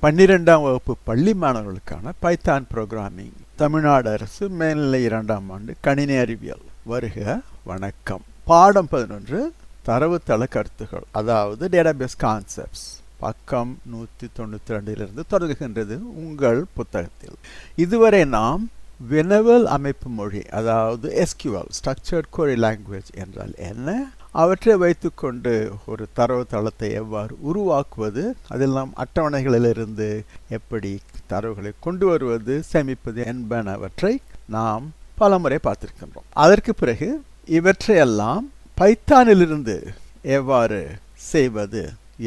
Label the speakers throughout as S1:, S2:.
S1: 12ஆம் வகுப்பு பள்ளி மாணவர்களுக்கான பைத்தான் புரோகிராமிங் தமிழ்நாடு அரசு மேல்நிலை 2ஆம் ஆண்டு கணினி அறிவியல். வருக, வணக்கம். பாடம் 11 தரவுத்தள கருத்துகள், அதாவது டேட்டாபேஸ் கான்செப்ட்ஸ். பக்கம் 192 தொடங்குகின்றது உங்கள் புத்தகத்தில். இதுவரை நாம் வினவல் அமைப்பு மொழி, அதாவது SQL ஸ்ட்ரக்சர்ட் query லாங்குவேஜ் என்றால் என்ன, அவற்றை வைத்துக்கொண்டு ஒரு தரவுத்தளத்தை எவ்வாறு உருவாக்குவது, அதில் நாம் அட்டவணைகளிலிருந்து எப்படி தரவுகளை கொண்டு வருவது, சேமிப்பது என்பனவற்றை நாம் பலமுறை பார்த்திருக்கின்றோம். அதற்கு பிறகு இவற்றையெல்லாம் பைத்தானிலிருந்து எவ்வாறு செய்வது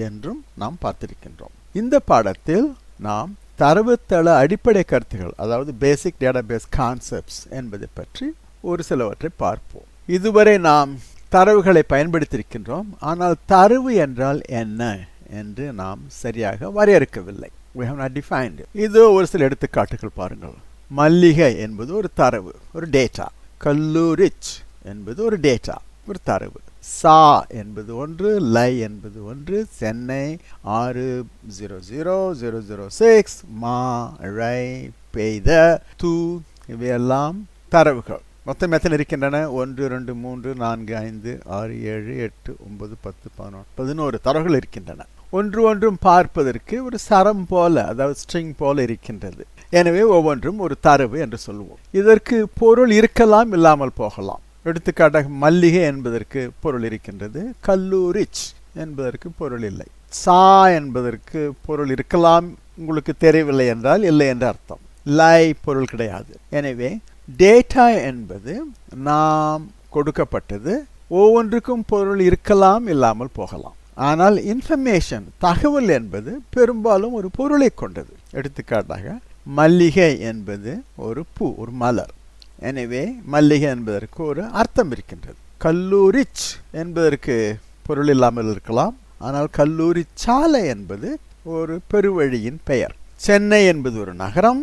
S1: என்றும் நாம் பார்த்திருக்கின்றோம். இந்த பாடத்தில் நாம் தரவுத்தள அடிப்படை கருத்துகள், அதாவது பேசிக் டேட்டாபேஸ் கான்செப்ட்ஸ் என்பதை பற்றி ஒரு சிலவற்றை பார்ப்போம். இதுவரை நாம் தரவுகளை பயன்படுத்தியிருக்கின்றோம், ஆனால் தரவு என்றால் என்ன என்று நாம் சரியாக வரையறுக்கவில்லை. We have not defined it. இது ஒரு சில எடுத்துக்காட்டுகள் பாருங்கள். மல்லிகை என்பது ஒரு தரவு, ஒரு டேட்டா. கல்லூரிச் என்பது ஒரு டேட்டா, ஒரு தரவு. சா என்பது ஒன்று, லை என்பது ஒன்று, சென்னை 600006, மழை பெய்த, தூ, இவையெல்லாம் தரவுகள். மொத்தம் எத்தனை இருக்கின்றன? 1 2 3 4 5 6 7 8 9 10 11 11 தரவுகள் இருக்கின்றன. ஒன்றும் பார்ப்பதற்கு ஒரு சரம் போல, அதாவது ஸ்ட்ரிங் போல இருக்கின்றது. எனவே ஒவ்வொன்றும் ஒரு தரவு என்று சொல்லுவோம். இதற்கு பொருள் இருக்கலாம், இல்லாமல் போகலாம். எடுத்துக்காட்டாக மல்லிகை என்பதற்கு பொருள் இருக்கின்றது, கல்லூரிச் என்பதற்கு பொருள் இல்லை. சா என்பதற்கு பொருள் இருக்கலாம், உங்களுக்கு தெரியவில்லை என்றால் இல்லை என்று அர்த்தம். லை பொருள் கிடையாது. எனவே டேட்டா என்பது நாம் கொடுக்கப்பட்டது, ஒவ்வொன்றுக்கும் பொருள் இருக்கலாம், இல்லாமல் போகலாம். ஆனால் இன்ஃபர்மேஷன், தகவல் என்பது பெரும்பாலும் ஒரு பொருளை கொண்டது. எடுத்துக்காட்டாக மல்லிகை என்பது ஒரு பூ, ஒரு மலர். எனவே மல்லிகை என்பதற்கு ஒரு அர்த்தம் இருக்கின்றது. கல்லூரிச் என்பதற்கு பொருள் இல்லாமல் இருக்கலாம், ஆனால் கல்லூரி சாலை என்பது ஒரு பெருவழியின் பெயர். சென்னை என்பது ஒரு நகரம்.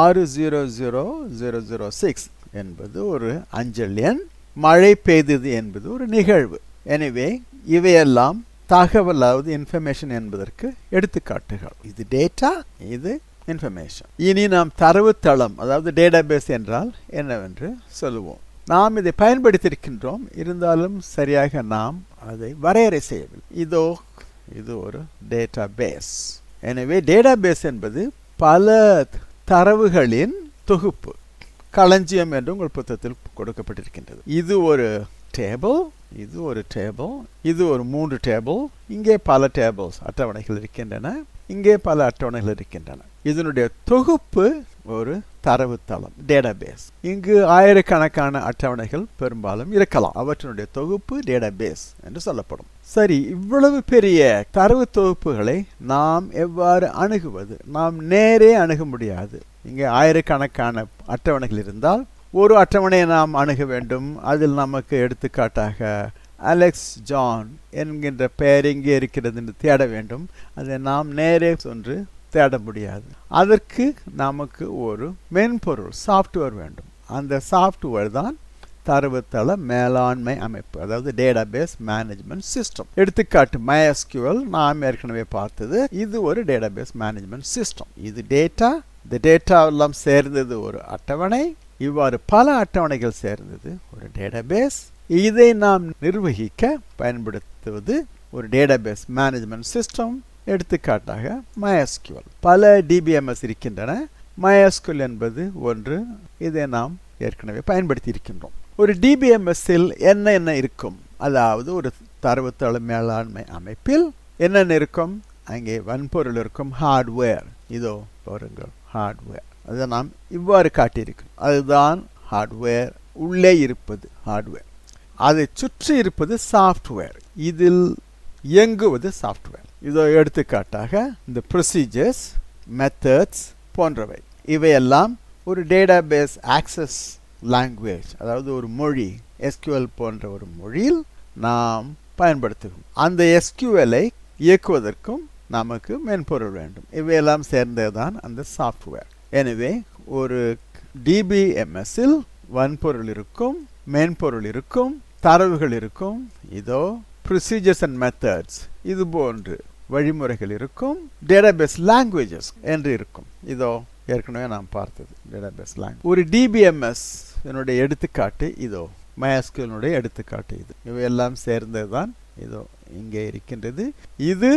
S1: 600006 என்பது ஒரு அஞ்சல் எண். மழை பெய்தது என்பது ஒரு நிகழ்வு. எனவே இவையெல்லாம் தகவல், அதாவது இன்ஃபர்மேஷன் என்பதற்கு எடுத்துக்காட்டுகள். இது டேட்டா, இது இன்ஃபர்மேஷன். இனி நாம் தரவுத்தளம், அதாவது டேட்டாபேஸ் என்றால் என்னவென்று சொல்லுவோம். நாம் இதை பயன்படுத்தியிருக்கின்றோம், இருந்தாலும் சரியாக நாம் அதை வரையறை செய்யவில்லை. இது ஒரு டேட்டாபேஸ். எனவே டேட்டாபேஸ் என்பது பல தரவுகளின் தொகுப்பு, களஞ்சியம் என்று உங்கள் புத்தகத்தில் கொடுக்கப்பட்டிருக்கின்றது. இது ஒரு டேபிள், இது ஒரு டேபிள், இது ஒரு 3 டேபிள், இங்கே பல டேபிள்ஸ், அட்டவணைகள் இருக்கின்றன, இங்கே பல அட்டவணைகள் இருக்கின்றன. இதனுடைய தொகுப்பு ஒரு தரவுத்தளம், டேட்டாபேஸ். இங்கு ஆயிரக்கணக்கான அட்டவணைகள் பெரும்பாலும் இருக்கலாம், அவற்றினுடைய தொகுப்பு டேட்டாபேஸ் என்று சொல்லப்படும். சரி, இவ்வளவு பெரிய தரவு தொகுப்புகளை நாம் எவ்வாறு அணுகுவது? நாம் நேரே அணுக முடியாது. இங்கே ஆயிரக்கணக்கான அட்டவணைகள் இருந்தால் ஒரு அட்டவணையை நாம் அணுக வேண்டும். அதில் நமக்கு எடுத்துக்காட்டாக அலெக்ஸ் ஜான் என்கின்ற பெயர் இங்கே இருக்கிறது என்று தேட வேண்டும். அதை நாம் நேரே சென்று தேட முடியாது. அதற்கு நமக்கு ஒரு மென்பொருள், சாஃப்ட்வேர் வேண்டும். அந்த சாஃப்ட்வேர் தான் தரவுத்தள மேலாண்மை அமைப்பு, அதாவது டேட்டாபேஸ் மேனேஜ்மெண்ட் சிஸ்டம். எடுத்துக்காட்டு MySQL நாம் ஏற்கனவே பார்த்தது. இது ஒரு டேட்டாபேஸ் மேனேஜ்மெண்ட் சிஸ்டம். இது டேட்டா, இந்த டேட்டா எல்லாம் சேர்ந்தது ஒரு அட்டவணை. இவ்வாறு பல அட்டவணைகள் சேர்ந்தது ஒரு டேட்டாபேஸ். இதை நாம் நிர்வகிக்க பயன்படுத்துவது ஒரு டேட்டாபேஸ் மேனேஜ்மெண்ட் சிஸ்டம். எடுத்துக்காட்டாக MySQL. பல DBMS இருக்கின்றன. MySQL என்பது ஒன்று. இதை நாம் ஏற்கனவே பயன்படுத்தி இருக்கின்றோம். ஒரு DBMS-இல் என்ன இருக்கும்? அதாவது ஒரு தரவுத்தள மேலாண்மை அமைப்பில் என்னென்ன இருக்கும்? அங்கே வன்பொருள் இருக்கும், ஹார்ட்வேர். இதோ பாருங்கள், ஹார்ட்வேர். அதை நாம் இவ்வாறு காட்டியிருக்கிறோம். அதுதான் ஹார்ட்வேர். உள்ளே இருப்பது ஹார்ட்வேர், அதை சுற்றி இருப்பது சாஃப்ட்வேர். இதில் இயங்குவது சாஃப்ட்வேர். இதோ எடுத்துக்காட்டாக இந்த ப்ரொசீஜர்ஸ், மெத்தட்ஸ் போன்றவை. இவையெல்லாம் ஒரு டேட்டாபேஸ் ஆக்சஸ் லாங்குவேஜ், அதாவது ஒரு மொழி, SQL போன்ற ஒரு மொழியில் நாம் பயன்படுத்துகிறோம். அந்த SQL-ஐ இயக்குவதற்கும் நமக்கு மென்பொருள் வேண்டும். இவையெல்லாம் சேர்ந்ததுதான் அந்த சாஃப்ட்வேர். எனவே ஒரு DBMS-இல் வன்பொருள் இருக்கும், மென்பொருள் இருக்கும், தரவுகள் இருக்கும். இதோ ப்ரொசீஜர்ஸ் அண்ட் மெத்தட்ஸ் இது போன்று வழிமுறைகள் இருக்கும், டேட்டாபேஸ் லாங்குவேஜஸ் என்று இருக்கும். இதோ ஏற்கனவே நாம் பார்த்தது டேட்டாபேஸ் லாங்குவேஜ். ஒரு டிபிஎம்எஸ் என்னுடைய எடுத்துக்காட்டு இதோ, MySQL எடுத்துக்காட்டு இது. இவையெல்லாம் சேர்ந்தது தான் இதோ இங்கே இருக்கின்றது. இது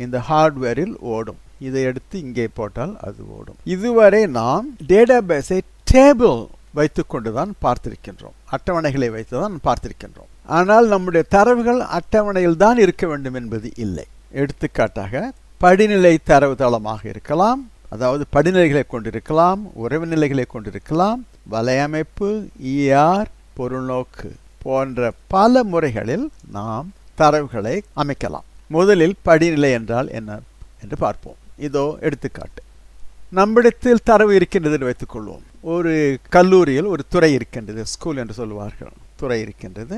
S1: இந்த ஹார்ட்வேரில் ஓடும். இதை எடுத்து இங்கே போட்டால் அது ஓடும். இதுவரை நாம் டேட்டாபேஸை டேபிள் வைத்துக்கொண்டுதான் பார்த்திருக்கின்றோம், அட்டவணைகளை வைத்துதான் பார்த்திருக்கின்றோம். ஆனால் நம்முடைய தரவுகள் அட்டவணையில் தான் இருக்க வேண்டும் என்பது இல்லை. எடுத்துக்காட்டாக படிநிலை தரவுத்தளமாக இருக்கலாம், அதாவது படிநிலைகளை கொண்டிருக்கலாம், உறவு நிலைகளை கொண்டிருக்கலாம், வலையமைப்பு, ER, பொருள்நோக்கு போன்ற பல முறைகளில் நாம் தரவுகளை அமைக்கலாம். முதலில் படிநிலை என்றால் என்ன என்று பார்ப்போம். இதோ எடுத்துக்காட்டு. நம்மிடத்தில் தரவு இருக்கின்றது என்று வைத்துக்கொள்வோம். ஒரு கல்லூரியில் ஒரு துறை இருக்கின்றது, ஸ்கூல் என்று சொல்லுவார்கள், துறை இருக்கின்றது.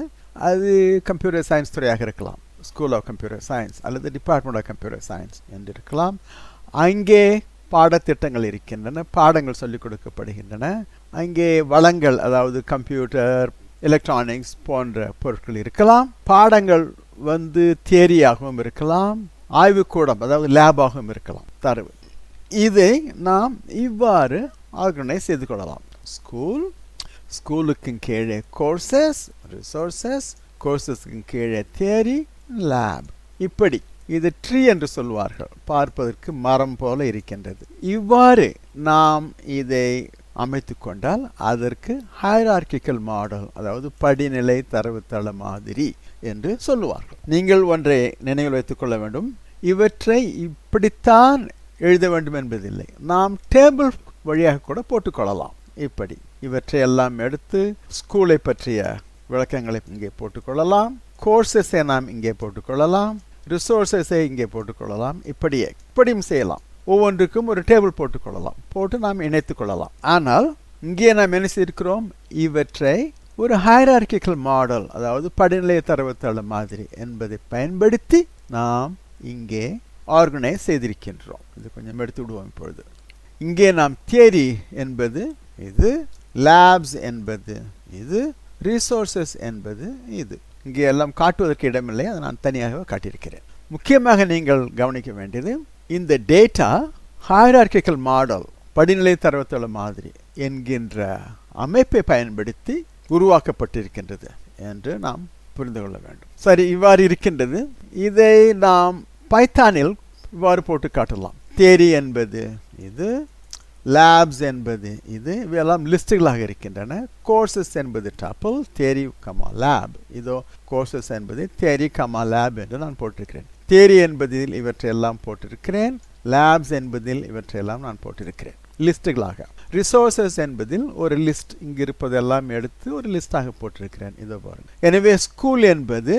S1: அது கம்ப்யூட்டர் சயின்ஸ் துறையாக இருக்கலாம், ஸ்கூல் ஆஃப் கம்ப்யூட்டர் சயின்ஸ் அல்லது டிபார்ட்மெண்ட் ஆஃப் கம்ப்யூட்டர் சயின்ஸ் என்று இருக்கலாம். அங்கே பாடத்திட்டங்கள் இருக்கின்றன, பாடங்கள் சொல்லிக் கொடுக்கப்படுகின்றன. அங்கே வளங்கள், அதாவது கம்ப்யூட்டர், எலக்ட்ரானிக்ஸ் போன்ற பொருட்கள் இருக்கலாம். பாடங்கள் தியரியாகவும் இருக்கலாம், ஆய்வுக்கூடம் அதாவது லேபாகவும் இருக்கலாம். தரவு இதை நாம் இவ்வாறு ஆர்கனைஸ் செய்து கொள்ளலாம். ஸ்கூலுக்கு கீழே கோர்சஸ், ரிசோர்சஸ், கோர்சஸ்க்கு கீழே தியரி, லேப். இப்படி இது ட்ரீ என்று சொல்வார்கள், பார்ப்பதற்கு மரம் போல இருக்கின்றது. இவ்வாறு நாம் இதை அமைத்து கொண்டால் அதற்கு ஹைரார்கிக்கல் மாடல், அதாவது படிநிலை தரவுத்தள மாதிரி என்று சொல்லுவார்கள். நீங்கள் ஒன்றை நினைவில் வைத்துக் கொள்ள வேண்டும், இவற்றை இப்படித்தான் எழுத வேண்டும் என்பதில்லை. நாம் டேபிள் வழியாக கூட போட்டுக்கொள்ளலாம். இப்படி இவற்றை எல்லாம் எடுத்து ஸ்கூலை பற்றிய விளக்கங்களை இங்கே போட்டுக்கொள்ளலாம், கோர்சஸை நாம் இங்கே போட்டுக்கொள்ளலாம், ரிசோர்ஸஸை இங்கே போட்டுக்கொள்ளலாம். இப்படியும் செய்யலாம். ஒவ்வொன்றுக்கும் ஒரு டேபிள் போட்டுக்கொள்ளலாம், போட்டு நாம் இணைத்துக் கொள்ளலாம். ஆனால் இங்கே நாம் என்ன செய்திருக்கிறோம், இவற்றை ஒரு ஹைரார்கிக்கல் மாடல், அதாவது படிநிலை தரவுத்தள மாதிரி என்பதை பயன்படுத்தி நாம் இங்கே ஆர்கனைஸ் செய்திருக்கின்றோம். இது கொஞ்சம் எடுத்து விடுவோம். இப்பொழுது இங்கே நாம் தியரி என்பது இது, லேப்ஸ் என்பது இது, ரிசோர்சஸ் என்பது இது. இங்கே எல்லாம் காட்டுவதற்கு இடமில்லை, அதை நான் தனியாக காட்டியிருக்கிறேன். முக்கியமாக நீங்கள் கவனிக்க வேண்டியது, இந்த டேட்டா ஹைரார்கிக்கல் மாடல், படிநிலை தரவுத்தள மாதிரி என்கின்ற அமைப்பை பயன்படுத்தி உருவாக்கப்பட்டிருக்கின்றது என்று நாம் புரிந்து கொள்ள வேண்டும். சரி, இவ்வாறு இருக்கின்றது. இதை நாம் பைத்தானில் இவ்வாறு போட்டு காட்டலாம். தியரி என்பது இது, லேப்ஸ் என்பது இது, இவையெல்லாம் லிஸ்டுகளாக இருக்கின்றன. கோர்சஸ் என்பது டப்பிள், தியரி கமா லேப். இதோ கோர்சஸ் என்பது தியரி கமா லேப் என்று நான் போட்டிருக்கிறேன். தியரி என்பதில் இவற்றையெல்லாம் போட்டிருக்கிறேன், லேப்ஸ் என்பதில் இவற்றையெல்லாம் நான் போட்டிருக்கிறேன் லிஸ்டுகளாக. ரிசோர்சஸ் என்பதில் ஒரு லிஸ்ட், இங்கு இருப்பதெல்லாம் எடுத்து ஒரு லிஸ்டாக போட்டிருக்கிறேன். இதோ பாருங்க. எனவே ஸ்கூல் என்பது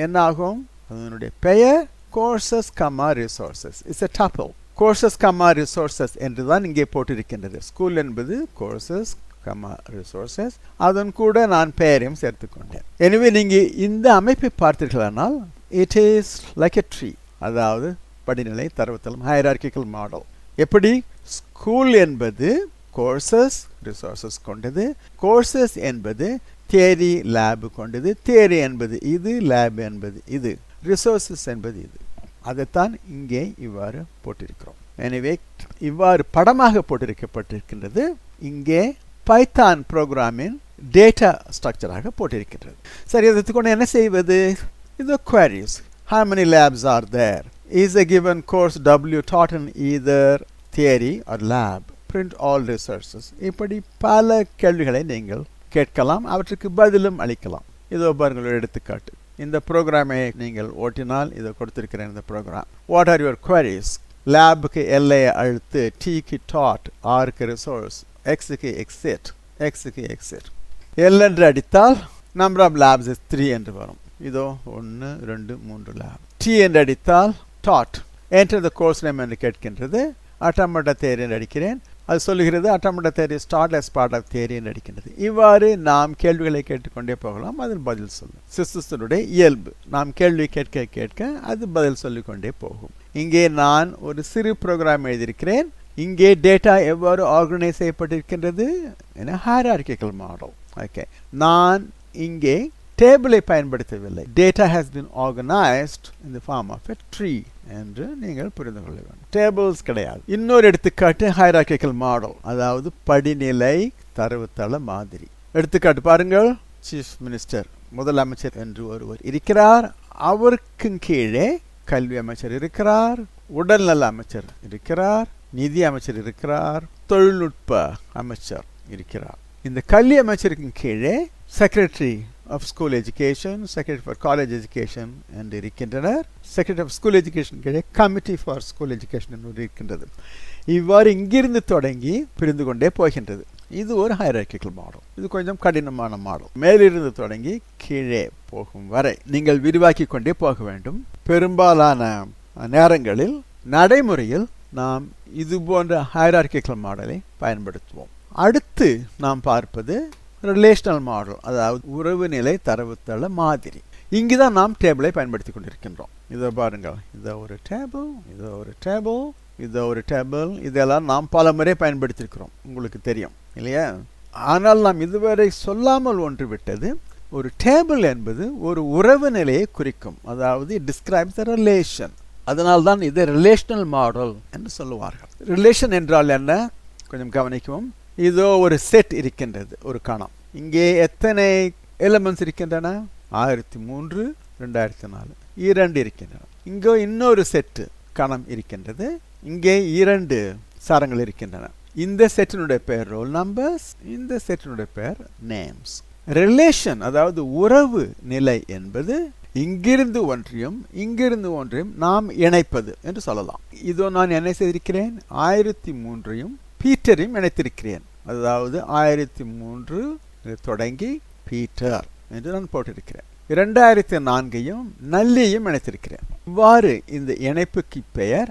S1: என்னாகும், அதனுடைய பெயர் courses comma resources, it's a tuple. Courses comma resources என்று தான் இங்கே போட்டிருக்கின்றது. ஸ்கூல் என்பது கோர்சஸ் கமா ரிசோர்சஸ், அதன் கூட நான் பெயரையும் சேர்த்துக்கொண்டேன். எனவே நீங்கள் இந்த அமைப்பை பார்த்தீர்களானால் it is like a tree, அதாவது படிநிலை தரவுத்தளம், ஹைரார்கிக்கல் மாடல். எப்படி ஸ்கூல் என்பது கோர்சஸ் ரிசோர்சஸ் கொண்டது, கோர்சஸ் என்பது தியரி லேப் கொண்டது, தியரி என்பது இது, லேப் என்பது இது, ரிசோர்சஸ் என்பது இது. அதைத்தான் இங்கே இவ்வாறு போட்டிருக்கிறோம். எனவே இவ்வாறு படமாக போட்டிருக்கப்பட்டிருக்கின்றது. இங்கே பைத்தான் ப்ரோக்ராமின் டேட்டா ஸ்ட்ரக்சராக போட்டிருக்கின்றது. சரி, அதற்கொண்டு என்ன செய்வது? இது queries. How many labs are there? Is a given course W taught in either theory or lab? Print all resources. இப்படி பல கேள்விகளை நீங்கள் கேட்கலாம், அவற்றுக்கு பதிலும் அளிக்கலாம். இதோ பாருங்கள் ஒரு எடுத்துக்காட்டு. இந்த ப்ரோக்ராமை நீங்கள் ஓட்டினால் இதை கொடுத்திருக்கிறேன். இந்த program, what are your queries? லேபுக்கு எல்ஐ அழுத்து, டிக்கு டாட், ஆருக்கு ரிசோர்ஸ், எக்ஸுக்கு எக்ஸிட், எக்ஸுக்கு எக்ஸிட். எல் என்று அடித்தால் நம்பர் ஆஃப் லேப்ஸ் இஸ் 3 என்று வரும். இதோ 1 2 3 லேப். டி என்று அடித்தால் dot, enter the course name என்று கேட்கின்றது. அட்டமட்ட தேரி என்று அடிக்கிறேன், அது சொல்லுகிறது அட்டமட்ட தேரி ஸ்டார்ட் as பார்ட் ஆஃப் தேரி என்று அடிக்கின்றது. இவ்வாறு நாம் கேள்விகளை கேட்டுக்கொண்டே போகலாம், அதில் பதில் சொல்லும். சிஸ்டத்தினுடைய இயல்பு, நாம் கேள்வி கேட்க கேட்க அது பதில் சொல்லிக்கொண்டே போகும். இங்கே நான் ஒரு சிறு ப்ரோக்ராம் எழுதியிருக்கிறேன். இங்கே டேட்டா எவ்வாறு ஆர்கனைஸ் செய்யப்பட்டிருக்கின்றது என ஹைரார்கிக்கல் மாடல். ஓகே, நான் இங்கே டேபிளை பயன்படுத்தவில்லை. Data has been organized in the form of a tree என்று நீங்கள் புரிந்து கொள்ள வேண்டும். டேபிள்ஸ் கிடையாது. இன்னொரு எடுத்துக்காட்டு ஹைரார்க்கிக்கல் மாடல், அதாவது படிநிலை தரவுத்தள மாதிரி. எடுத்துக்காட்டு பாருங்கள். சீஃப் மினிஸ்டர், முதலமைச்சர் என்று ஒருவர் இருக்கிறார். அவருக்கு கீழே கல்வி அமைச்சர் இருக்கிறார், உடல்நல அமைச்சர் இருக்கிறார், நிதி அமைச்சர் இருக்கிறார், தொழில்நுட்ப அமைச்சர் இருக்கிறார். இந்த கல்வி அமைச்சருக்கு கீழே secretary of school education, secretary for college education என்று இருக்கின்றனர். செக்ரட்டரி ஆஃப் ஸ்கூல் எஜுகேஷன் கீழே கமிட்டி ஃபார் ஸ்கூல் எஜுகேஷன் என்று இருக்கின்றது. இவ்வாறு இங்கிருந்து தொடங்கி பிரிந்து கொண்டே போகின்றது. இது ஒரு ஹைரார்க்கிக்கல் மாடல். இது கொஞ்சம் கடினமான மாடல். மேலிருந்து தொடங்கி கீழே போகும் வரை நீங்கள் விரிவாக்கி கொண்டே போக வேண்டும். பெரும்பாலான நேரங்களில் நடைமுறையில் நாம் இது போன்ற ஹைரார்க்கிக்கல் மாடலை பயன்படுத்துவோம். அடுத்து நாம் பார்ப்பது ரிலேஷனல் மாடல், அதாவது உறவு நிலை தரவுத்தள மாதிரி. இங்குதான் நாம் டேபிளை பயன்படுத்தி கொண்டிருக்கின்றோம். இதை பாருங்கள். இதை ஒரு டேபிள், இதை ஒரு டேபிள், இதை ஒரு டேபிள். இதெல்லாம் நாம் பல முறை பயன்படுத்தியிருக்கிறோம், உங்களுக்கு தெரியும் இல்லையா? ஆனால் நாம் இதுவரை சொல்லாமல் ஒன்று விட்டது, ஒரு டேபிள் என்பது ஒரு உறவு நிலையை குறிக்கும், அதாவது டிஸ்கிரைப்ஸ் த ரிலேஷன். அதனால்தான் இதை ரிலேஷனல் மாடல் என்று சொல்லுவார்கள். ரிலேஷன் என்றால் என்ன? கொஞ்சம் கவனிக்கவும். இதோ ஒரு செட் இருக்கின்றது, ஒரு கணம். இங்கே எத்தனை எலிமெண்ட்ஸ் இருக்கின்றன? 1003, 2004, 2 இருக்கின்றன. இங்கே இன்னொரு செட்டு கணம் இருக்கின்றது. இங்கே 2 சாரங்கள் இருக்கின்றன. இந்த செட்டினுடைய பெயர் ரோல் நம்பர்ஸ், இந்த செட்டினுடைய பெயர் நேம்ஸ். ரிலேஷன், அதாவது உறவு நிலை என்பது இங்கிருந்து ஒன்றையும் இங்கிருந்து ஒன்றையும் நாம் இணைப்பது என்று சொல்லலாம். இதோ நான் என்ன செய்திருக்கிறேன்? 1003ஐயும் பீட்டரையும் இணைத்திருக்கிறேன். அதாவது 1003 தொடங்கி பீட்டர் என்று நான் போட்டிருக்கிறேன். 2004ஐயும் நல்லியையும் இணைத்திருக்கிறேன். இவ்வாறு இந்த இணைப்புக்கு பெயர்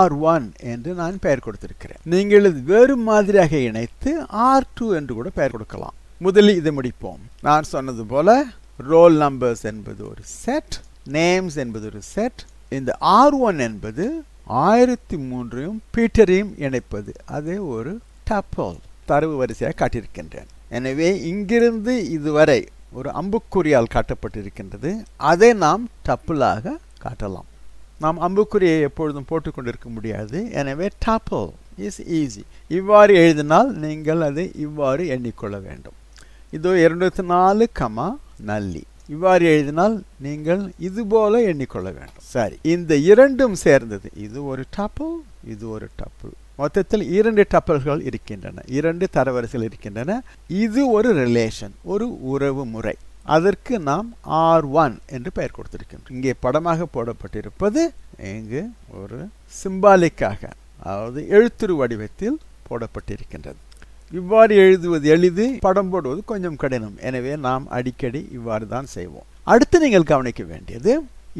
S1: R1 என்று நான் பெயர் கொடுத்திருக்கிறேன். நீங்கள் இது வேறு மாதிரியாக இணைத்து R2 என்று கூட பெயர் கொடுக்கலாம். முதலில் இதை முடிப்போம். நான் சொன்னது போல ரோல் நம்பர்ஸ் என்பது ஒரு செட், நேம்ஸ் என்பது ஒரு செட். இந்த R1 என்பது 1003ஐயும் பீட்டரையும் இணைப்பது, அது ஒரு டப்பிள். தரவு வரிசையாக காட்டியிருக்கின்றேன். எனவே இங்கிருந்து இதுவரை ஒரு அம்புக்குறியால் காட்டப்பட்டிருக்கின்றது. அதை நாம் டப்பிளாக காட்டலாம். நாம் அம்புக்குறியை எப்பொழுதும் போட்டுக்கொண்டிருக்க முடியாது. எனவே டப்பிள் இஸ் ஈஸி. இவ்வாறு எழுதினால் நீங்கள் அதை இவ்வாறு எண்ணிக்கொள்ள வேண்டும். இதோ 204, நல்லி. இவ்வாறு எழுதினால் நீங்கள் இதுபோல எண்ணிக்கொள்ள வேண்டும். சரி, இந்த இரண்டும் சேர்ந்தது. இது ஒரு டப்பிள், இது ஒரு டப்பிள். மொத்தத்தில் 2 டப்பிள்கள் இருக்கின்றன, 2 தரவரிசைகள் இருக்கின்றன. இது ஒரு ரிலேஷன், ஒரு உறவு முறை. அதற்கு நாம் R1 என்று பெயர் கொடுத்திருக்கின்றோம். இங்கே படமாக போடப்பட்டிருப்பது இங்கு ஒரு சிம்பாலிக்காக, அதாவது எழுத்துரு வடிவத்தில் போடப்பட்டிருக்கின்றது. இவ்வாறு எழுதுவது எளிது, படம் போடுவது கொஞ்சம் கடினம். எனவே நாம் அடிக்கடி இவ்வாறு தான் செய்வோம். அடுத்து நீங்கள் கவனிக்க வேண்டியது,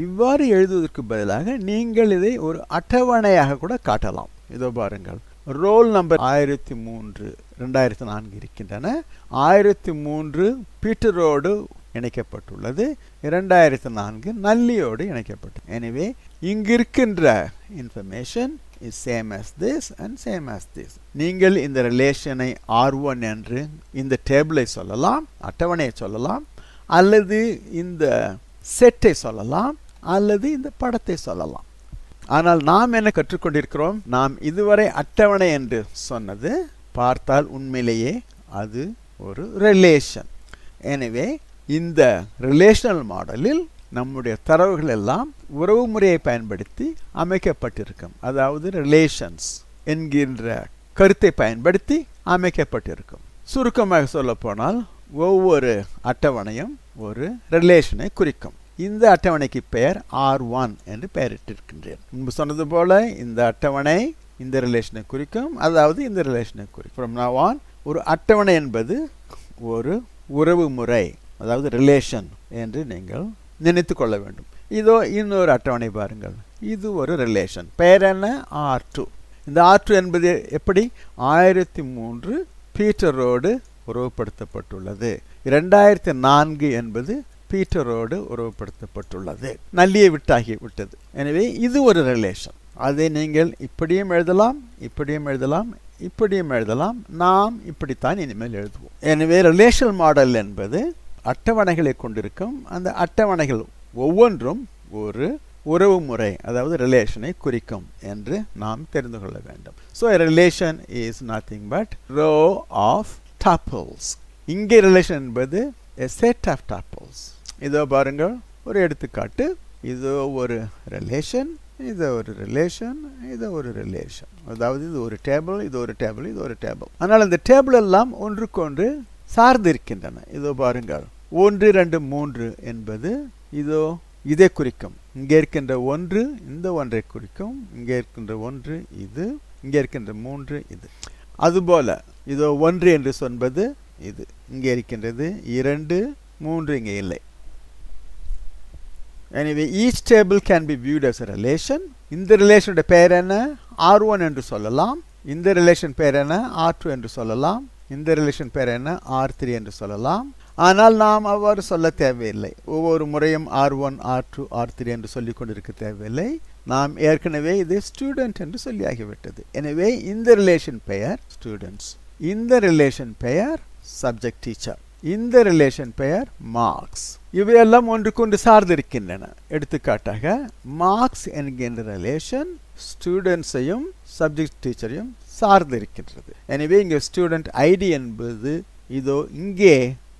S1: இவ்வாறு எழுதுவதற்கு பதிலாக நீங்கள் இதை ஒரு அட்டவணையாக கூட காட்டலாம். இதோ பாருங்கள். ரோல் நம்பர் 1003, 2004 இருக்கின்றன. 1003 பீட்டரோடு இணைக்கப்பட்டுள்ளது, 2004 நல்லியோடு இணைக்கப்பட்டது. எனவே இங்கு இருக்கின்ற information is same as this and same as this. நீங்கள் இந்த ரிலேஷனை R1 என்று இந்த டேபிளை சொல்லலாம், அட்டவணையை சொல்லலாம், அல்லது இந்த செட்டை சொல்லலாம், அல்லது இந்த படத்தை சொல்லலாம். ஆனால் நாம் என்ன கற்றுக்கொண்டிருக்கிறோம்? நாம் இதுவரை அட்டவணை என்று சொன்னது பார்த்தால் உண்மையிலேயே அது ஒரு ரிலேஷன். எனவே இந்த ரிலேஷனல் மாடலில் நம்முடைய தரவுகள் எல்லாம் உறவு முறையை பயன்படுத்தி அமைக்கப்பட்டிருக்கும். அதாவது ரிலேஷன்ஸ் என்கின்ற கருத்தை பயன்படுத்தி அமைக்கப்பட்டிருக்கும். சுருக்கமாக சொல்ல போனால் ஒவ்வொரு அட்டவணையும் ஒரு ரிலேஷனை குறிக்கும். இந்த அட்டவணைக்கு பெயர் R1 என்று பெயரிட்டிருக்கின்றேன். முன்பு சொன்னது போல இந்த அட்டவணை இந்த ரிலேஷனை குறிக்கும், அதாவது இந்த ரிலேஷனை குறிக்கும். From now on, ஒரு அட்டவணை என்பது ஒரு உறவு முறை, அதாவது ரிலேஷன் என்று நீங்கள் நினைத்து கொள்ள வேண்டும். இதோ இன்னொரு அட்டவணை பாருங்கள். இது ஒரு ரிலேஷன். பெயர் என்ன? R2. இந்த R2 என்பது எப்படி? 1003 பீட்டரோடு உறவுபடுத்தப்பட்டுள்ளது. 2004 என்பது பீட்டரோடு உறவுபடுத்தப்பட்டுள்ளது. நல்லியை விட்டாகி விட்டது. எனவே இது ஒரு ரிலேஷன். அதை நீங்கள் இப்படியும் எழுதலாம், இப்படியும் எழுதலாம், இப்படியும் எழுதலாம். நாம் இப்படித்தான் இனிமேல் எழுதுவோம். எனவே ரிலேஷனல் மாடல் என்பது அட்டவணைகளை கொண்டிருக்கும். அந்த அட்டவணைகள் ஒவ்வொன்றும் ஒரு உறவு முறை, அதாவது ரிலேஷனை குறிக்கும் என்று நாம் தெரிந்து கொள்ள வேண்டும். So relation is nothing but row of tuples. இங்கே ரிலேஷன் என்பது a set of tuples. இதோ பாருங்கள், ஒரு எடுத்துக்காட்டு. இது ஒரு ரிலேஷன், இது ஒரு ரிலேஷன், இது ஒரு ரிலேஷன். அதாவது இது ஒரு டேபிள், இது ஒரு டேபிள், இது ஒரு டேபிள். ஆனால் இந்த டேபிள் எல்லாம் ஒன்றுக்கொன்று சார்ந்து இருக்கின்றன. இதோ பாருங்கள், 1 2 3 என்பது இதோ இதை குறிக்கும். இங்கே இருக்கின்ற 1 இந்த ஒன்றை குறிக்கும். இங்கே இருக்கின்ற 1 இது, இங்கே இருக்கின்ற 3 இது. அதுபோல இதோ 1 என்று சொல்வது இது, இங்கே இருக்கின்றது 2 3 இங்கே இல்லை. Anyway, each table can be viewed as a relation. இந்த ரிலேஷனுடைய பெயர் என்ன? R1 என்று சொல்லலாம். இந்த ரிலேஷன் பெயர் என்ன? R2 என்று சொல்லலாம். இந்த ரிலேஷன் பெயர் என்ன? R3 என்று சொல்லலாம். ஆனால் நாம் அவ்வாறு சொல்ல தேவையில்லை. ஒவ்வொரு முறையும் R1 R2 R3 என்று சொல்லிக் கொண்டிருக்க தேவையில்லை. நாம் ஏற்கனவே இது ஸ்டூடெண்ட் என்று சொல்லியாகிவிட்டது. எனவே இந்த ரிலேஷன் பெயர் ஸ்டூடெண்ட்ஸ், இந்த ரிலேஷன் பெயர் சப்ஜெக்ட் டீச்சர், இந்த ரிலேஷன் பெயர் மார்க்ஸ். இவையெல்லாம் ஒன்றுக்கொன்று சார்ந்திருக்கின்றன. எடுத்துக்காட்டாக மார்க்ஸ் என்கின்ற ரிலேஷன் ஸ்டூடெண்ட்ஸையும் சப்ஜெக்ட் டீச்சரையும் சார்ந்திருக்கின்றது. எனவே இங்கே ஸ்டூடெண்ட் ஐடி என்பது இதோ இங்கே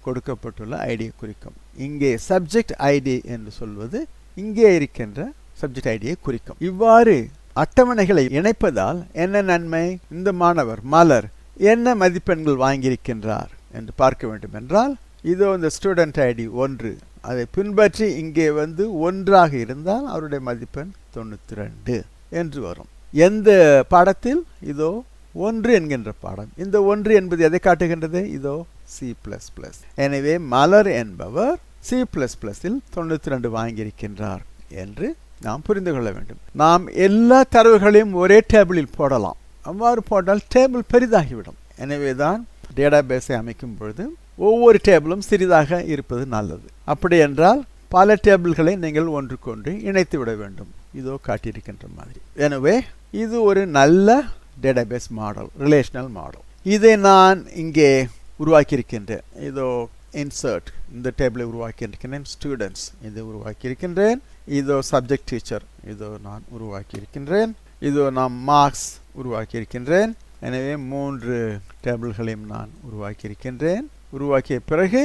S1: கொடுக்கப்பட்டுள்ள ஐடியை குறிக்கும். இங்கே சப்ஜெக்ட் ஐடி என்று சொல்வது இங்கே இருக்கின்ற சப்ஜெக்ட் ஐடியை குறிக்கும். இவ்வாறு அட்டவணைகளை இணைப்பதால் என்ன நன்மை? இந்த மாணவர் மலர் என்ன மதிப்பெண்கள் வாங்கியிருக்கின்றார் என்று பார்க்க வேண்டும் என்றால், இதோ இந்த ஸ்டூடெண்ட் ஐடி 1, அதை பின்பற்றி இங்கே வந்து 1ஆக இருந்தால் அவருடைய மதிப்பெண் 92 என்று வரும். எந்த பாடத்தில்? இதோ 1 என்கின்ற பாடம். இந்த 1 என்பது எதை காட்டுகின்றது? இதோ C++. எனவே மலர் என்பவர் C++ இல் 92 வாங்கியிருக்கின்றார் என்று நாம் புரிந்து கொள்ள வேண்டும். நாம் எல்லா தரவுகளையும் ஒரே டேபிளில் போடலாம். அவ்வாறு போட்டால் டேபிள் பெரிதாகிவிடும். எனவேதான் டேட்டாபேஸை அமைக்கும் பொழுது ஒவ்வொரு டேபிளும் சிறிதாக இருப்பது நல்லது. அப்படி என்றால் பல டேபிள்களை நீங்கள் ஒன்றுக்கொன்று இணைத்து விட வேண்டும். இதோ காட்டியிருக்கின்ற மாதிரி. எனவே இது ஒரு நல்ல டேட்டாபேஸ் மாடல், ரிலேஷனல் மாடல். இதை நான் இங்கே உருவாக்கியிருக்கின்றேன். இதோ இன்சர்ட், இந்த டேபிளை உருவாக்கியிருக்கின்றேன். ஸ்டூடெண்ட்ஸ் இதை உருவாக்கியிருக்கின்றேன். இதோ சப்ஜெக்ட் டீச்சர் இதோ நான் உருவாக்கியிருக்கின்றேன். இதோ நான் மார்க்ஸ் உருவாக்கியிருக்கின்றேன். எனவே 3 டேபிள்களையும் நான் உருவாக்கியிருக்கின்றேன். உருவாக்கிய பிறகு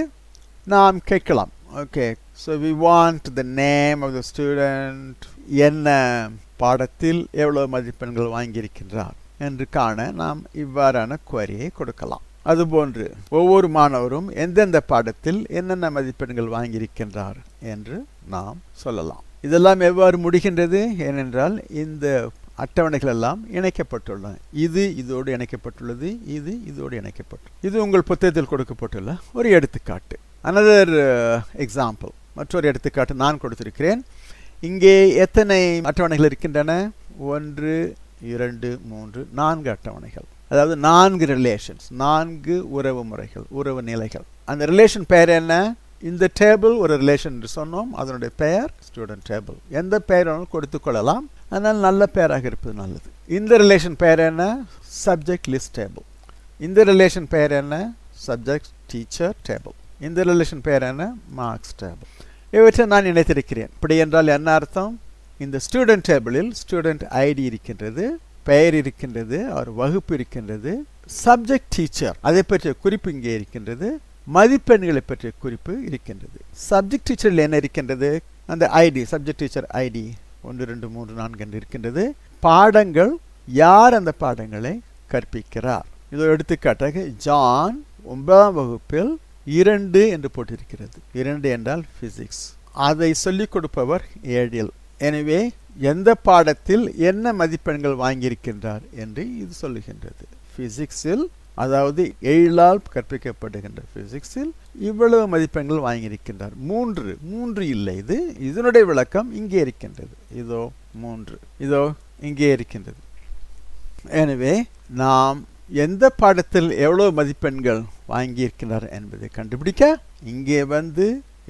S1: நாம் கேட்கலாம், okay, so we want the name of the student, என்ன பாடத்தில் எவ்வளவு மதிப்பெண்கள் வாங்கியிருக்கின்றார் என்று காண நாம் இவ்வாறான குவரியை கொடுக்கலாம். அதுபோன்று ஒவ்வொரு மாணவரும் எந்தெந்த பாடத்தில் என்னென்ன மதிப்பெண்கள் வாங்கியிருக்கின்றார் என்று நாம் சொல்லலாம். இதெல்லாம் எவ்வாறு முடிகின்றது? ஏனென்றால் இந்த அட்டவணைகள் எல்லாம் இணைக்கப்பட்டுள்ளன. இது இதோடு இணைக்கப்பட்டுள்ளது, இது இதோடு இணைக்கப்பட்டுள்ளது. இது உங்கள் புத்தகத்தில் கொடுக்கப்பட்டுள்ள ஒரு எடுத்துக்காட்டு. another example, மற்றொரு எடுத்துக்காட்டு நான் கொடுத்திருக்கிறேன். இங்கே எத்தனை அட்டவணைகள் இருக்கின்றன? 1 2 3 4 அட்டவணைகள். அதாவது 4 ரிலேஷன்ஸ், 4 உறவு முறைகள், உறவு நிலைகள். அந்த ரிலேஷன் பெயர் என்ன? இந்த டேபிள் ஒரு ரிலேஷன் என்று சொன்னோம், அதனுடைய பெயர் ஸ்டூடெண்ட் டேபிள். எந்த பெயரும் கொடுத்து கொள்ளலாம், ஆனால் நல்ல பெயராக இருப்பது நல்லது. இந்த ரிலேஷன் பெயர் என்ன? Subject list table. இந்த ரிலேஷன் பெயர் என்ன? Subject teacher table. இந்த ரிலேஷன் பெயர் என்ன? Marks table. இவற்றை நான் இணைத்திருக்கிறேன். இப்படி என்றால் என்ன அர்த்தம்? இந்த ஸ்டூடெண்ட் டேபிளில் ஸ்டூடெண்ட் ஐடி இருக்கின்றது, பெயர் இருக்கின்றது, அவர் வகுப்பு இருக்கின்றது, சப்ஜெக்ட் டீச்சர் அதை பற்றிய குறிப்பு இங்கே இருக்கின்றது, மதிப்பெண்களை பற்றிய குறிப்பு இருக்கின்றது. சப்ஜெக்ட் டீச்சரில் என்ன இருக்கின்றது? அந்த ஐடி, சப்ஜெக்ட் டீச்சர் ஐடி 1 2 3 4 என்று இருக்கின்றது. பாடங்கள், யார் அந்த பாடங்களை கற்பிக்கிறார். இதோ எடுத்துக்காட்டாக ஜான் 9ஆம் வகுப்பில் 2 என்று போட்டிருக்கிறது. 2 என்றால் பிசிக்ஸ். அதை சொல்லிக் கொடுப்பவர் ஏடிஎல். எனவே எந்த பாடத்தில் என்ன மதிப்பெண்கள் வாங்கியிருக்கின்றார் என்று இது சொல்லுகின்றது. பிசிக்ஸில், அதாவது எழிலால் கற்பிக்கப்படுகின்ற பிசிக்ஸில் இவ்வளவு மதிப்பெண்கள் வாங்கியிருக்கின்றார். 3 இல்லை, இது இதனுடைய விளக்கம் இங்கே இருக்கின்றது. இதோ 3 இதோ இங்கே இருக்கின்றது. எனவே நாம் எந்த பாடத்தில் எவ்வளவு மதிப்பெண்கள் வாங்கியிருக்கிறார் என்பதை கண்டுபிடிக்க இங்கே வந்து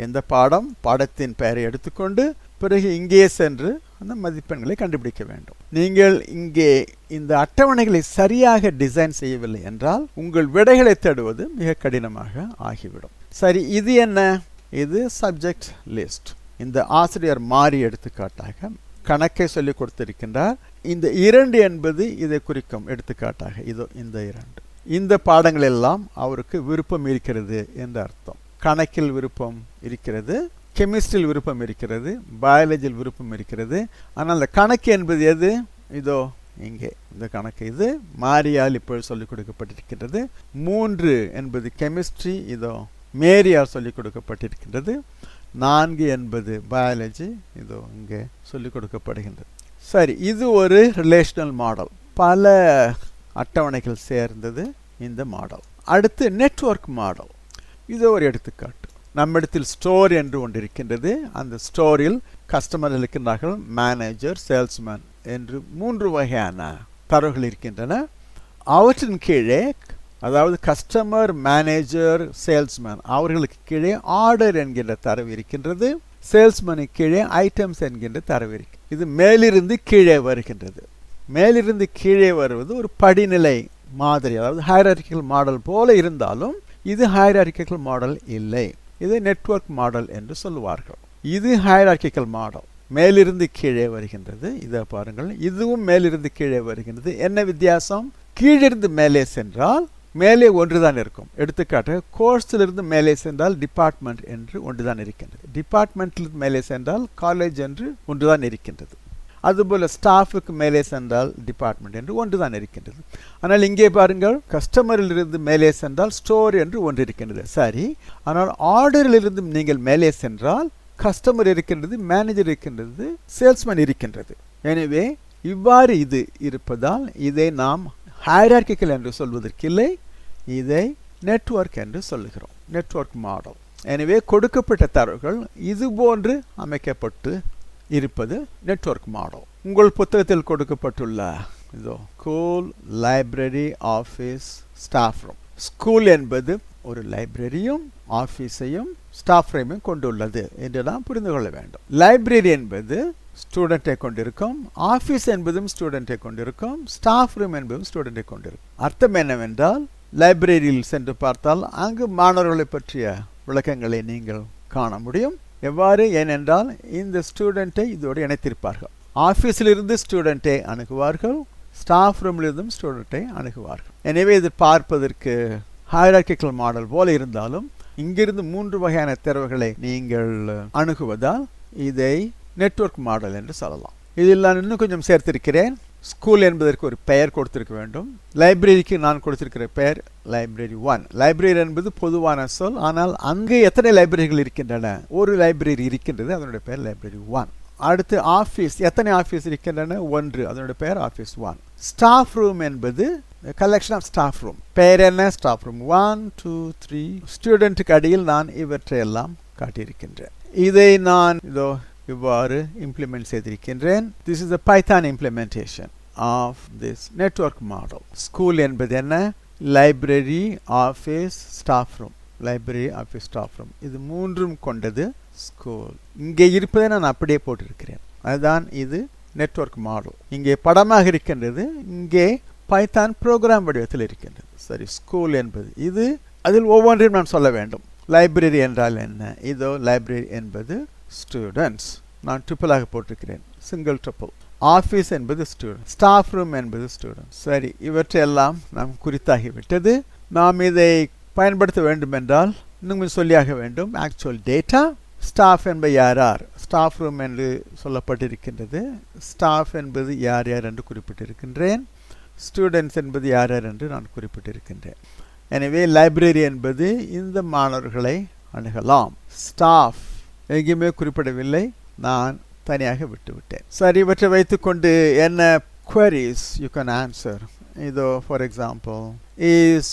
S1: எந்த பாடம், பாடத்தின் பெயரை எடுத்துக்கொண்டு பிறகு இங்கே சென்று அந்த மதிப்பெண்களை கண்டுபிடிக்க வேண்டும். நீங்கள் இங்கே இந்த அட்டவணைகளை சரியாக டிசைன் செய்யவில்லை என்றால் உங்கள் விடைகளை தேடுவது மிக கடினமாக ஆகிவிடும். சரி, இது என்ன? இது சப்ஜெக்ட் லிஸ்ட். இந்த ஆசிரியர் மாறி எடுத்துக்காட்டாக கணக்கை சொல்லிக் கொடுத்திருக்கின்றார். இந்த 2 என்பது இதை குறிக்கும். எடுத்துக்காட்டாக இதோ இந்த 2. இந்த பாடங்கள் எல்லாம் அவருக்கு விருப்பம் இருக்கிறது என்று அர்த்தம். கணக்கில் விருப்பம் இருக்கிறது, கெமிஸ்ட்ரியில் விருப்பம் இருக்கிறது, பயாலஜியில் விருப்பம் இருக்கிறது. ஆனால் அந்த கணக்கு என்பது எது? இதோ இங்கே இந்த கணக்கு இது மாரியால் இப்பொழுது சொல்லிக் கொடுக்கப்பட்டிருக்கின்றது. 3 என்பது கெமிஸ்ட்ரி, இதோ மேரியால் சொல்லிக் கொடுக்கப்பட்டிருக்கின்றது. 4 என்பது பயாலஜி, இதோ இங்கே சொல்லிக் கொடுக்கப்படுகின்றது. சரி, இது ஒரு ரிலேஷனல் மாடல். பல அட்டவணைகள் சேர்ந்தது இந்த மாடல். அடுத்து நெட்வொர்க் மாடல். இது ஒரு எடுத்துக்காட்டு. நம்மிடத்தில் ஸ்டோர் என்று ஒன்று இருக்கின்றது. அந்த ஸ்டோரில் கஸ்டமர் இருக்கின்றார்கள், மேனேஜர், சேல்ஸ்மேன் என்று 3 வகையான தரவுகள் இருக்கின்றன. அவற்றின் கீழே, அதாவது கஸ்டமர், மேனேஜர், சேல்ஸ்மேன் அவர்களுக்கு கீழே ஆர்டர் என்கின்ற தரவு இருக்கின்றது. சேல்ஸ்மேனுக்கு கீழே ஐட்டம்ஸ் என்கின்ற தரவு இருக்கு. இது மேலிருந்து கீழே வருகின்றது. மேலிருந்து கீழே வருவது ஒரு படிநிலை மாதிரி, அதாவது ஹைரார்க்கிக்கல் மாடல் போல இருந்தாலும் இது ஹைரார்க்கிக்கல் மாடல் இல்லை. இது நெட்வொர்க் மாடல் என்று சொல்லுவார்கள். இது ஹைரார்க்கிக்கல் மாடல், மேலிருந்து கீழே வருகின்றது. இதை பாருங்கள், இதுவும் மேலிருந்து கீழே வருகின்றது. என்ன வித்தியாசம்? கீழிருந்து மேலே சென்றால் மேலே ஒன்றுதான் இருக்கும். எடுத்துக்காட்டு, கோர்ஸிலிருந்து மேலே சென்றால் டிபார்ட்மெண்ட் என்று ஒன்றுதான் இருக்கின்றது. டிபார்ட்மெண்ட்டிலிருந்து மேலே சென்றால் காலேஜ் என்று ஒன்றுதான் இருக்கின்றது. அதுபோல ஸ்டாஃபுக்கு மேலே சென்றால் டிபார்ட்மெண்ட் என்று ஒன்றுதான் இருக்கின்றது. ஆனால் இங்கே பாருங்கள், கஸ்டமரிலிருந்து மேலே சென்றால் ஸ்டோர் என்று ஒன்று இருக்கின்றது. சரி, ஆனால் ஆர்டரிலிருந்து நீங்கள் மேலே சென்றால் கஸ்டமர் இருக்கின்றது, மேனேஜர் இருக்கின்றது, சேல்ஸ்மேன் இருக்கின்றது. எனவே இவ்வாறு இது இருப்பதால் இதை நாம் ஹைரார்க்கிக்கல் என்று சொல்வதற்கில்லை, இதை நெட்வொர்க் என்று சொல்லுகிறோம். Network model. எனவே கொடுக்கப்பட்ட தரவுகள் இது போன்று அமைக்கப்பட்டு இருப்பது நெட்வொர்க் மாடல். உங்கள் புத்தகத்தில் கொடுக்கப்பட்டுள்ள இதோ school, library, office, staff room. School என்பது ஒரு லைப்ரரியும் ஆஃபீஸையும் ஸ்டாஃப் ரூமையும் கொண்டுள்ளது என்று நாம் புரிந்து கொள்ள வேண்டும். லைப்ரரி என்பது ஸ்டூடெண்ட்டை கொண்டிருக்கும், ஆஃபீஸ் என்பதும் ஸ்டூடெண்ட்டை கொண்டிருக்கும், ஸ்டாஃப் ரூம் என்பதும் ஸ்டூடெண்ட்டை கொண்டிருக்கும். அர்த்தம் என்னவென்றால், லைப்ரரியில் சென்று பார்த்தால் அங்கு மாணவர்களை பற்றிய விளக்கங்களை நீங்கள் காண முடியும். எவ்வாறு? ஏனென்றால் இந்த ஸ்டூடெண்ட்டை இதோடு இணைத்திருப்பார்கள். ஆஃபீஸிலிருந்து ஸ்டூடெண்ட்டை அணுகுவார்கள், ஸ்டாஃப் ரூமிலிருந்தும் ஸ்டூடெண்ட்டை அணுகுவார்கள். எனவே இது பார்ப்பதற்கு ஹைரார்க்கிக்கல் மாடல் போல இருந்தாலும் இங்கிருந்து 3 வகையான தேர்வுகளை நீங்கள் அணுகுவதால் இதை நெட்வொர்க் மாடல் என்று சொல்லலாம். இதில் நான் இன்னும் கொஞ்சம் சேர்த்திருக்கிறேன். ஸ்கூல் என்பதற்கு ஒரு பெயர் கொடுத்திருக்க வேண்டும். லைப்ரரிக்கு நான் கொடுத்திருக்கிற பெயர் லைப்ரரி 1. லைப்ரரி என்பது பொதுவான சொல், ஆனால் அங்கே எத்தனை லைப்ரரிகள் இருக்கின்றன? ஒரு லைப்ரரி இருக்கின்றது, அதனுடைய பெயர் லைப்ரரி 1. அடுத்து ஆஃபீஸ், எத்தனை ஆஃபீஸ் இருக்கின்றன? 1, அதனுடைய பெயர் ஆஃபீஸ் 1. ஸ்டாஃப் ரூம் என்பது கலெக்ஷன் ஆஃப் ஸ்டாஃப் ரூம். பெயர் என்ன? Staff room 1, 2, 3. ஸ்டூடெண்ட்டுக்கு அடியில் நான் இவற்றை எல்லாம் காட்டியிருக்கின்றேன். இதை நான் இதோ இவ்வாறு இம்ப்ளிமெண்ட் செய்திருக்கின்றேன். This is a Python implementation of this network model. School என்பது என்ன? Library, office, staff room. Library, office, staff room, இது 3ம் கொண்டது ஸ்கூல். இங்கே இருப்பதை நான் அப்படியே போட்டிருக்கிறேன். அதுதான் இது நெட்வொர்க் மாடல். இங்கே படமாக இருக்கின்றது, இங்கே பைத்தான் ப்ரோக்ராம் வடிவத்தில் இருக்கின்றது. சரி, ஸ்கூல் என்பது இது. அதில் ஒவ்வொன்றையும் நான் சொல்ல வேண்டும். லைப்ரரி என்றால் என்ன? இதோ லைப்ரரி என்பது ஸ்டூடெண்ட்ஸ், நான் ட்ரிப்பிளாக போட்டிருக்கிறேன், சிங்கிள் ட்ரிப்பிள். ஆஃபீஸ் என்பது ஸ்டூடெண்ட், ஸ்டாஃப் ரூம் என்பது ஸ்டூடெண்ட். சரி, இவற்றையெல்லாம் நாம் குறித்தாகிவிட்டது. நாம் இதை பயன்படுத்த வேண்டும் என்றால் இன்னும் சொல்லியாக வேண்டும். ஆக்சுவல் டேட்டா, ஸ்டாஃப் என்பது யார் யார், ஸ்டாஃப் ரூம் என்று சொல்லப்பட்டிருக்கின்றது. ஸ்டாஃப் என்பது யார் யார் என்று குறிப்பிட்டிருக்கின்றேன். ஸ்டூடெண்ட்ஸ் என்பது யார் யார் என்று நான் குறிப்பிட்டிருக்கின்றேன். எனவே லைப்ரரி என்பது இந்த மாணவர்களை அணுகலாம். ஸ்டாஃப் எங்கேயுமே குறிப்பிடவில்லை, நான் தனியாக விட்டுவிட்டேன். சரி, இவற்றை வைத்துக்கொண்டு என்ன queries you can answer? இதோ for example, is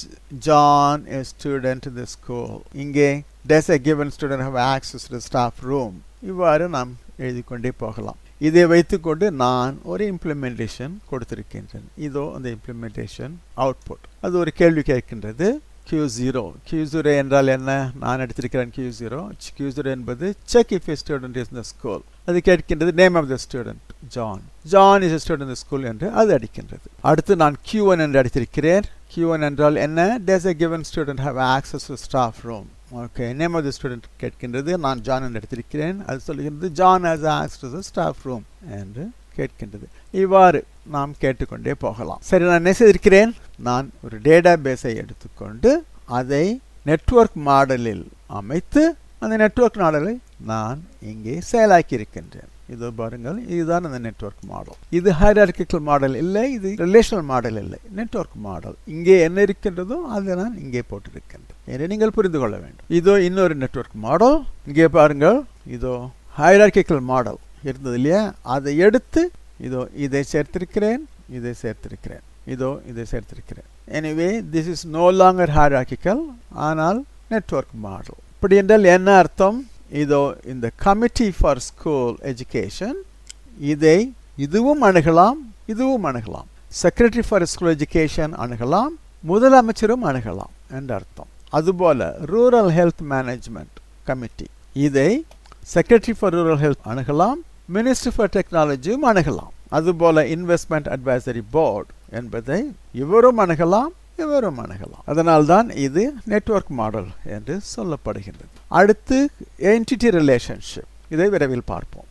S1: John a student in the school? இங்கே does a given student have access to the staff room? இவ்வாறு நாம் எழுதிக்கொண்டே போகலாம். இதை வைத்துக்கொண்டு நான் ஒரு இம்ப்ளிமெண்டேஷன் கொடுத்திருக்கின்றேன். இதோ அந்த இம்ப்ளிமெண்டேஷன் அவுட்புட். அது ஒரு கேள்வி கேட்கின்றது. Q0. Q0 என்றால் என்ன? நான் எடுத்திருக்கிறேன் Q0. Q0 என்பது check if a student is in the school. அது கேட்கின்றது name of the student John. John is a student in the school என்று அது அடிக்கின்றது. அடுத்து நான் Q1 என்று அடித்திருக்கிறேன். Q1 என்றால் என்ன? Does a given student have access to staff room? Okay, name of the student கேட்கின்றது. நான் ஜான் என்று எடுத்திருக்கிறேன். அது சொல்லுகின்றது John has access to the staff room என்று கேட்கின்றது. இவ்வாறு நாம் கேட்டுக்கொண்டே போகலாம். சரி, நான் என்ன செய்திருக்கிறேன்? நான் ஒரு டேட்டா பேஸை எடுத்துக்கொண்டு அதை நெட்வொர்க் மாடலில் அமைத்து அந்த நெட்வொர்க் மாடலை நான் இங்கே செயலாக்கி இருக்கின்றேன். இது பாருங்கள், இதுதான் அந்த நெட்வொர்க் மாடல். இது ஹைரார்கிக்கல் மாடல் இல்லை, இது ரிலேஷனல் மாடல் இல்லை, நெட்வொர்க் மாடல். இங்கே என்ன இருக்கின்றதோ அதை நான் இங்கே போட்டிருக்கின்றேன் என்று நீங்கள் புரிந்து கொள்ள வேண்டும். இதோ இன்னொரு நெட்வொர்க் மாடல். இங்கே பாருங்கள், இதோ ஹைரார்கிக்கல் மாடல் இருந்தது இல்லையா, அதை எடுத்து இதோ இதை சேர்த்திருக்கிறேன், இதை சேர்த்திருக்கிறேன், இதோ இதை சேர்த்திருக்கிறேன். Anyway this is no longer hierarchical, ஆனால் நெட்வொர்க் மாடல். இப்படி என்றால் என்ன அர்த்தம்? இதோ இந்த கமிட்டி ஃபார் ஸ்கூல் எஜுகேஷன், இதை இதுவும் அணுகலாம், இதுவும் அணுகலாம். செக்ரட்டரி ஃபார் ஸ்கூல் எஜுகேஷன் அணுகலாம், முதலமைச்சரும் அணுகலாம் என்று அர்த்தம். அதுபோல ரூரல் ஹெல்த் மேனேஜ்மெண்ட் கமிட்டி, இதை செக்ரட்டரி ஃபார் ரூரல் ஹெல்த் அணுகலாம், மினிஸ்டர் ஃபார் டெக்னாலஜியும் அணுகலாம். அதுபோல இன்வெஸ்ட்மெண்ட் அட்வைசரி போர்டு என்பதை இவரும் அணுகலாம், இவரும் அணுகலாம். அதனால்தான் இது நெட்வொர்க் மாடல் என்று சொல்லப்படுகின்றது. அடுத்து என்டிட்டி ரிலேஷன்ஷிப், இதை விரைவில் பார்ப்போம்.